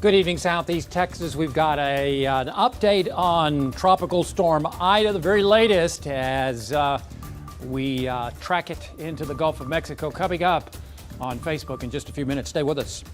Good evening, Southeast Texas. We've got an update on Tropical Storm Ida, the very latest, as we track it into the Gulf of Mexico. Coming up on Facebook in just a few minutes. Stay with us.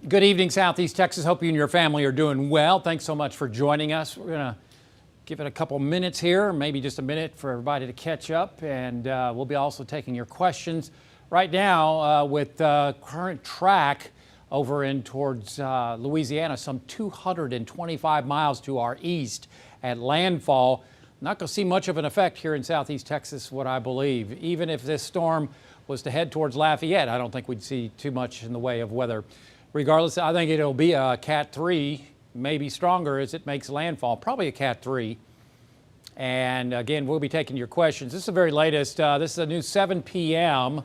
Good evening, Southeast Texas. Hope you and your family are doing well. Thanks so much for joining us. We're going to give it a couple minutes here, maybe just a minute for everybody to catch up, and we'll be also taking your questions. Right now, with current track over in towards Louisiana, some 225 miles to our east at landfall. Not going to see much of an effect here in Southeast Texas, what I believe. Even if this storm was to head towards Lafayette, I don't think we'd see too much in the way of weather. Regardless, I think it'll be a Cat 3, maybe stronger as it makes landfall, probably a Cat 3. And again, we'll be taking your questions. This is the very latest. This is a new 7 p.m.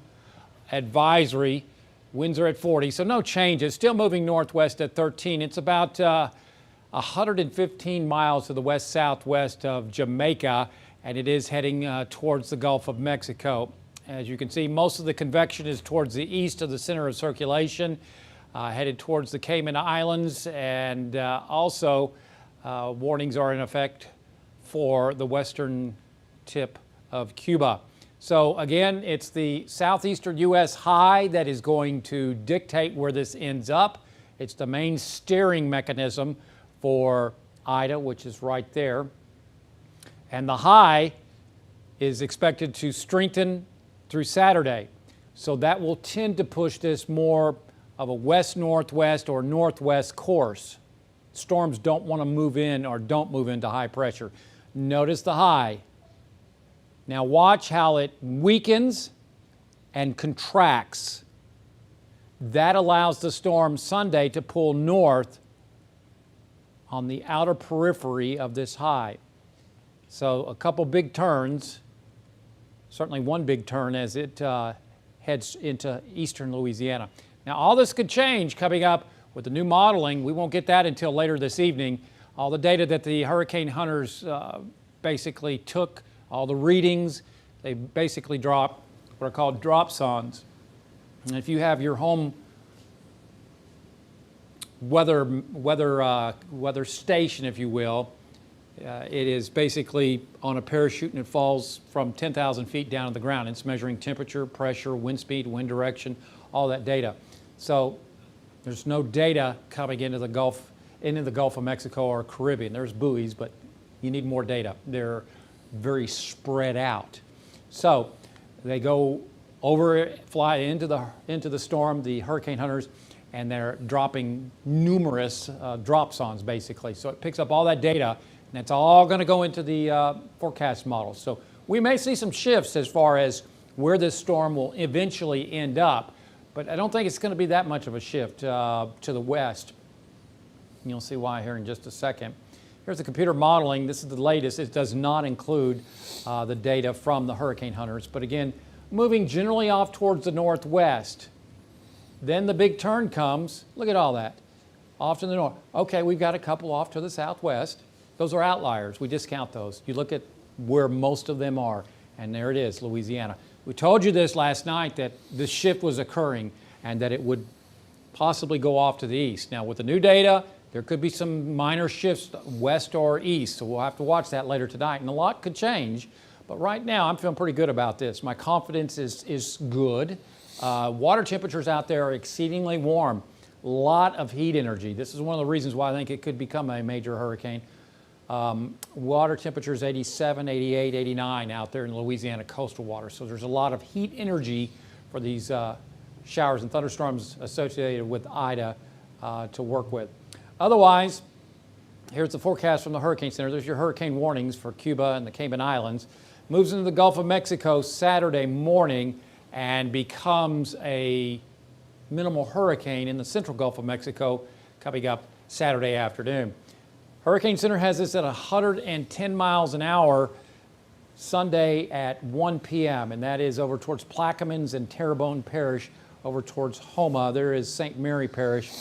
advisory. Winds are at 40, so no changes. Still moving northwest at 13. It's about 115 miles to the west-southwest of Jamaica, and it is heading towards the Gulf of Mexico. As you can see, most of the convection is towards the east of the center of circulation. Headed towards the Cayman Islands, and also warnings are in effect for the western tip of Cuba. So again, it's the southeastern U.S. high that is going to dictate where this ends up. It's the main steering mechanism for Ida, which is right there. And the high is expected to strengthen through Saturday. So that will tend to push this more of a west-northwest or northwest course. Storms don't want to move in or don't move into high pressure. Notice the high. Now watch how it weakens and contracts. That allows the storm Sunday to pull north on the outer periphery of this high. So a couple big turns, certainly one big turn as it heads into eastern Louisiana. Now, all this could change coming up with the new modeling. We won't get that until later this evening. All the data that the hurricane hunters basically took, all the readings, they basically drop what are called dropsondes. And if you have your home weather station, if you will, it is basically on a parachute, and it falls from 10,000 feet down to the ground. It's measuring temperature, pressure, wind speed, wind direction, all that data. So there's no data coming into the Gulf of Mexico or Caribbean. There's buoys, but you need more data. They're very spread out. So they go over, fly into the storm, the hurricane hunters, and they're dropping numerous dropsondes basically. So it picks up all that data, and it's all going to go into the forecast model. So we may see some shifts as far as where this storm will eventually end up. But I don't think it's going to be that much of a shift to the west. You'll see why here in just a second. Here's the computer modeling. This is the latest. It does not include the data from the hurricane hunters. But again, moving generally off towards the northwest. Then the big turn comes. Look at all that. Off to the north. Okay, we've got a couple off to the southwest. Those are outliers. We discount those. You look at where most of them are, and there it is, Louisiana. We told you this last night, that this shift was occurring and that it would possibly go off to the east. Now, with the new data, there could be some minor shifts west or east, so we'll have to watch that later tonight, and a lot could change. But right now, I'm feeling pretty good about this. My confidence is good. Water temperatures out there are exceedingly warm. A lot of heat energy. This is one of the reasons why I think it could become a major hurricane. Water temperatures 87, 88, 89 out there in Louisiana coastal water. So there's a lot of heat energy for these showers and thunderstorms associated with Ida to work with. Otherwise, here's the forecast from the Hurricane Center. There's your hurricane warnings for Cuba and the Cayman Islands. Moves into the Gulf of Mexico Saturday morning and becomes a minimal hurricane in the central Gulf of Mexico coming up Saturday afternoon. Hurricane Center has this at 110 miles an hour Sunday at 1 p.m., and that is over towards Plaquemines and Terrebonne Parish, over towards Homa. There is St. Mary Parish,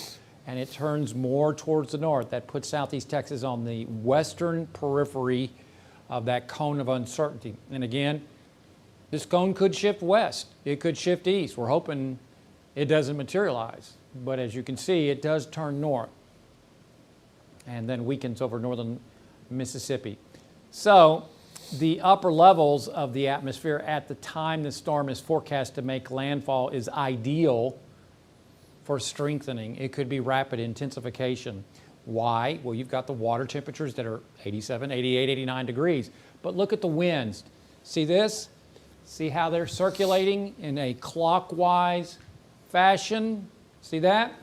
and it turns more towards the north. That puts southeast Texas on the western periphery of that cone of uncertainty. And again, this cone could shift west. It could shift east. We're hoping it doesn't materialize. But as you can see, it does turn north and then weakens over northern Mississippi. So the upper levels of the atmosphere at the time the storm is forecast to make landfall is ideal for strengthening. It could be rapid intensification. Why? Well, you've got the water temperatures that are 87, 88, 89 degrees. But look at the winds. See this? See how they're circulating in a clockwise fashion? See that?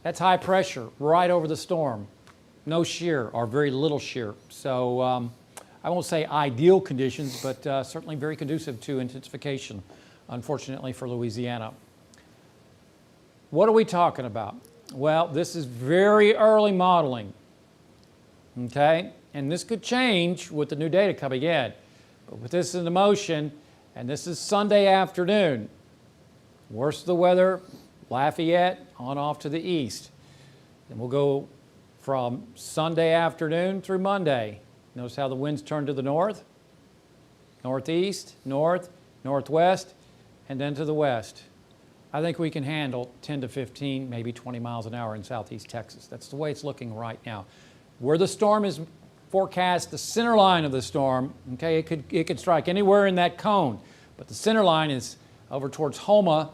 That's high pressure right over the storm. No shear or very little shear. So I won't say ideal conditions, but certainly very conducive to intensification, unfortunately for Louisiana. What are we talking about? Well, this is very early modeling, okay? And this could change with the new data coming in. But with this in motion, and this is Sunday afternoon, worst of the weather, Lafayette on off to the east. Then we'll go from Sunday afternoon through Monday. Notice how the winds turn to the north, northeast, north, northwest, and then to the west. I think we can handle 10 to 15, maybe 20 miles an hour in southeast Texas. That's the way it's looking right now. Where the storm is forecast, the center line of the storm, okay, it could strike anywhere in that cone, but the center line is over towards Homa.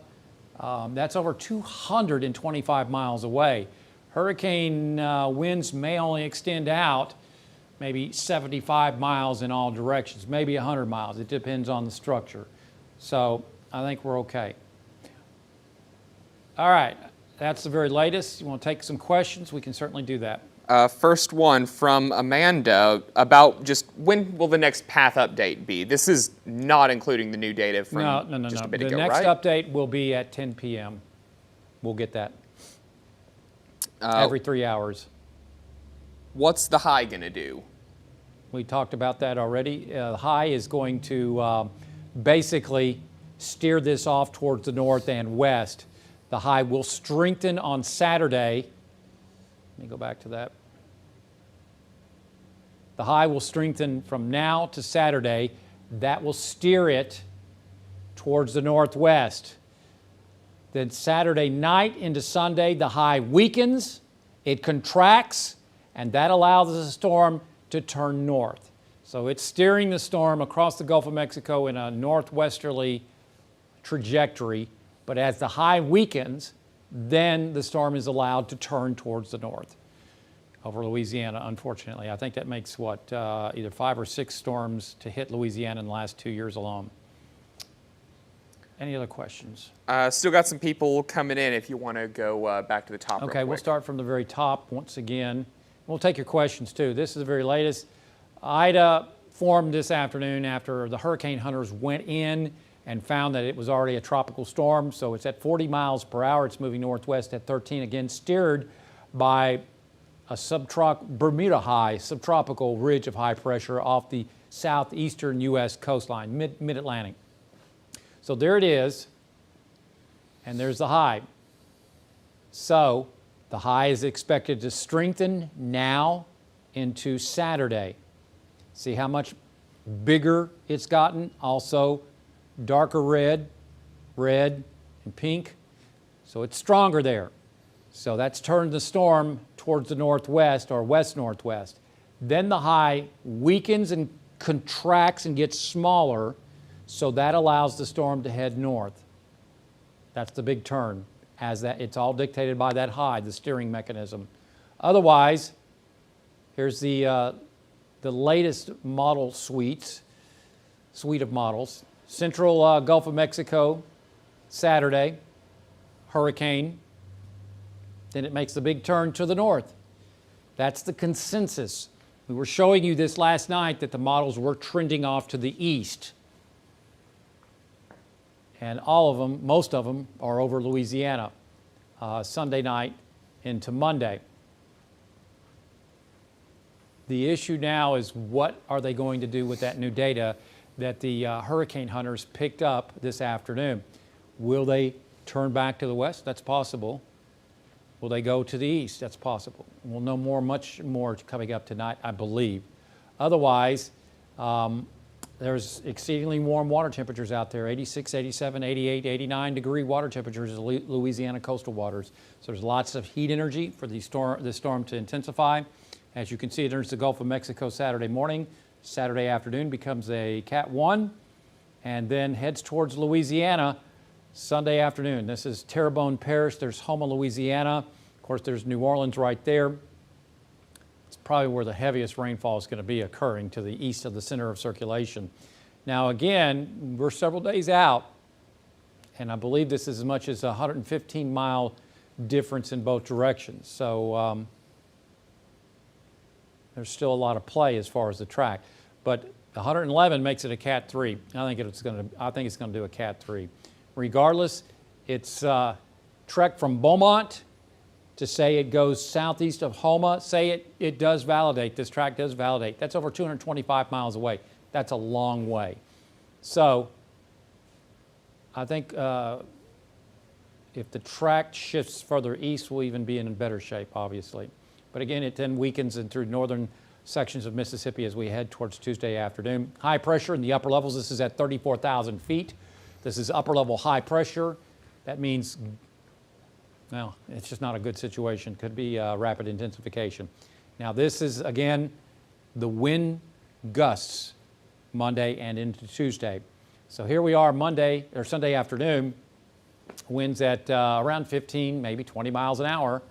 That's over 225 miles away. Hurricane winds may only extend out maybe 75 miles in all directions, maybe 100 miles. It depends on the structure. So I think we're okay. All right, that's the very latest. You want to take some questions? We can certainly do that. First one from Amanda about just when will the next path update be? This is not including the new data from just a bit ago, right? The next update will be at 10 p.m. We'll get that every 3 hours. What's the high going to do? We talked about that already. The high is going to basically steer this off towards the north and west. The high will strengthen on Saturday. Let me go back to that. The high will strengthen from now to Saturday. That will steer it towards the northwest. Then Saturday night into Sunday, the high weakens, it contracts, and that allows the storm to turn north. So it's steering the storm across the Gulf of Mexico in a northwesterly trajectory, but as the high weakens, then the storm is allowed to turn towards the north over Louisiana, unfortunately. I think that makes, either 5 or 6 storms to hit Louisiana in the last 2 years alone. Any other questions? Still got some people coming in if you want to go back to the top. Okay, we'll start from the very top once again. We'll take your questions too. This is the very latest. Ida formed this afternoon after the hurricane hunters went in and found that it was already a tropical storm. So it's at 40 miles per hour. It's moving northwest at 13, again steered by a Bermuda high, subtropical ridge of high pressure off the southeastern U.S. coastline, mid-Atlantic. So there it is, and there's the high. So the high is expected to strengthen now into Saturday. See how much bigger it's gotten? Also darker red, and pink. So it's stronger there. So that's turned the storm towards the northwest or west-northwest. Then the high weakens and contracts and gets smaller, so that allows the storm to head north. That's the big turn, as that it's all dictated by that high, the steering mechanism. Otherwise, here's the latest model suite of models. Central Gulf of Mexico, Saturday, hurricane. Then it makes the big turn to the north. That's the consensus. We were showing you this last night that the models were trending off to the east. And all of them, most of them, are over Louisiana, Sunday night into Monday. The issue now is what are they going to do with that new data that the hurricane hunters picked up this afternoon? Will they turn back to the west? That's possible. Will they go to the east? That's possible. We'll know much more coming up tonight, I believe. Otherwise, there's exceedingly warm water temperatures out there, 86, 87, 88, 89 degree water temperatures in Louisiana coastal waters. So there's lots of heat energy for the storm to intensify. As you can see, it enters the Gulf of Mexico Saturday morning. Saturday afternoon becomes a Cat 1 and then heads towards Louisiana Sunday afternoon. This is Terrebonne Parish. There's Houma, Louisiana. Of course, there's New Orleans right there. It's probably where the heaviest rainfall is going to be occurring, to the east of the center of circulation. Now, again, we're several days out, and I believe this is as much as a 115-mile difference in both directions. So there's still a lot of play as far as the track. But 111 makes it a Cat 3. I think it's going to do a Cat 3. Regardless, it's trek from Beaumont to say it goes southeast of Houma. Say it does validate, this track does validate. That's over 225 miles away. That's a long way. So I think if the track shifts further east, we'll even be in better shape, obviously. But again, it then weakens in through northern sections of Mississippi as we head towards Tuesday afternoon. High pressure in the upper levels. This is at 34,000 feet. This is upper level high pressure. That means, well, it's just not a good situation. Could be rapid intensification. Now this is, again, the wind gusts Monday and into Tuesday. So here we are Monday or Sunday afternoon. Winds at around 15, maybe 20 miles an hour.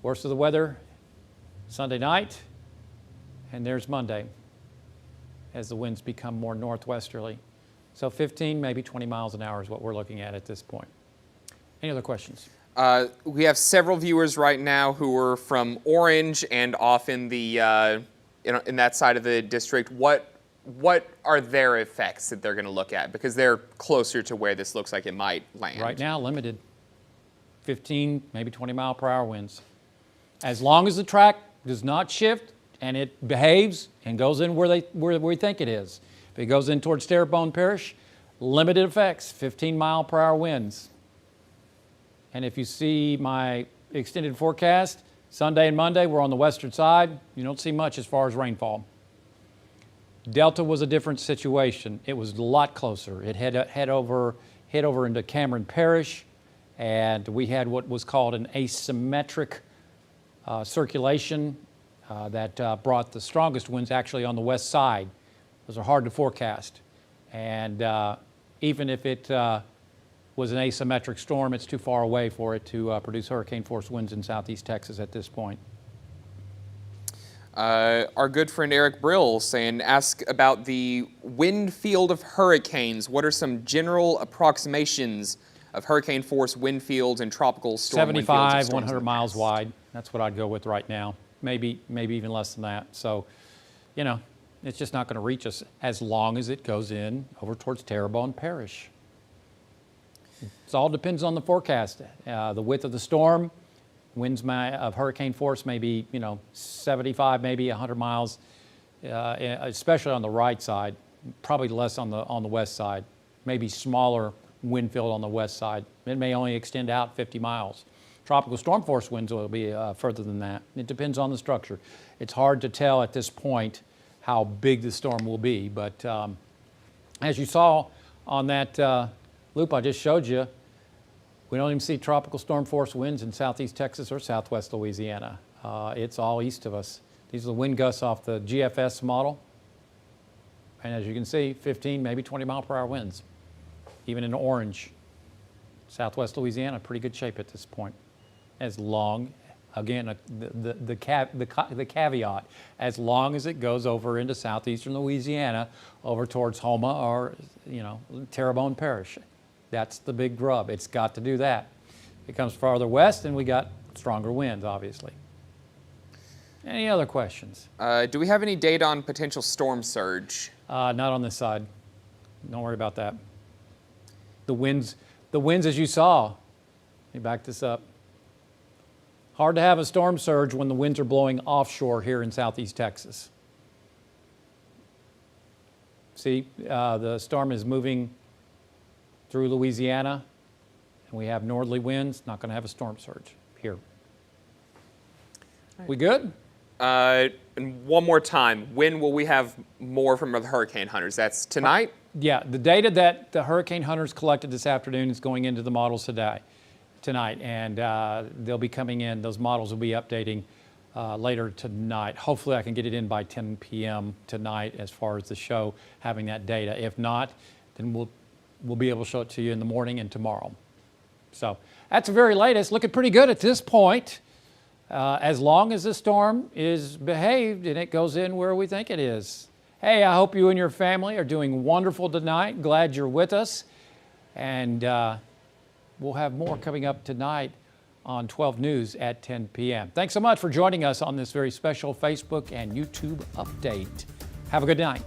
Worst of the weather Sunday night, and there's Monday as the winds become more northwesterly. So 15, maybe 20 miles an hour is what we're looking at this point. Any other questions? We have several viewers right now who are from Orange and off in the in that side of the district. What are their effects that they're going to look at? Because they're closer to where this looks like it might land. Right now, limited. 15, maybe 20 mile per hour winds. As long as the track does not shift and it behaves and goes in where we think it is. If it goes in towards Terrebonne Parish, limited effects, 15 mile per hour winds. And if you see my extended forecast, Sunday and Monday, we're on the western side. You don't see much as far as rainfall. Delta was a different situation. It was a lot closer. It hit over into Cameron Parish, and we had what was called an asymmetric circulation that brought the strongest winds actually on the west side. Those are hard to forecast. And even if it was an asymmetric storm, it's too far away for it to produce hurricane force winds in southeast Texas at this point. Our good friend Eric Brill saying, ask about the wind field of hurricanes. What are some general approximations of hurricane force wind fields and tropical storm 75, wind fields? 100 miles wide. That's what I'd go with right now. Maybe even less than that. So, you know, it's just not going to reach us as long as it goes in over towards Terrebonne Parish. It all depends on the forecast, the width of the storm. Winds of hurricane force may be, 75, maybe 100 miles, especially on the right side, probably less on the west side, maybe smaller wind field on the west side. It may only extend out 50 miles. Tropical storm force winds will be further than that. It depends on the structure. It's hard to tell at this point how big the storm will be, but as you saw on that loop I just showed you, we don't even see tropical storm force winds in southeast Texas or southwest Louisiana. It's all east of us. These are the wind gusts off the GFS model. And as you can see, 15, maybe 20 mile per hour winds. Even in orange, southwest Louisiana, pretty good shape at this point. As long, again, the caveat, as long as it goes over into southeastern Louisiana, over towards Houma or, Terrebonne Parish. That's the big grub. It's got to do that. It comes farther west, and we got stronger winds, obviously. Any other questions? Do we have any data on potential storm surge? Not on this side. Don't worry about that. The winds, as you saw, let me back this up. Hard to have a storm surge when the winds are blowing offshore here in southeast Texas. See, the storm is moving through Louisiana, and we have northerly winds. Not going to have a storm surge here. We good? And one more time, when will we have more from the hurricane hunters? That's tonight? Yeah, the data that the hurricane hunters collected this afternoon is going into the models tonight, and they'll be coming in. Those models will be updating later tonight. Hopefully I can get it in by 10 p.m. tonight as far as the show having that data. If not, then we'll be able to show it to you in the morning and tomorrow. So that's the very latest. Looking pretty good at this point. As long as the storm is behaved and it goes in where we think it is. Hey, I hope you and your family are doing wonderful tonight. Glad you're with us. And we'll have more coming up tonight on 12 News at 10 p.m. Thanks so much for joining us on this very special Facebook and YouTube update. Have a good night.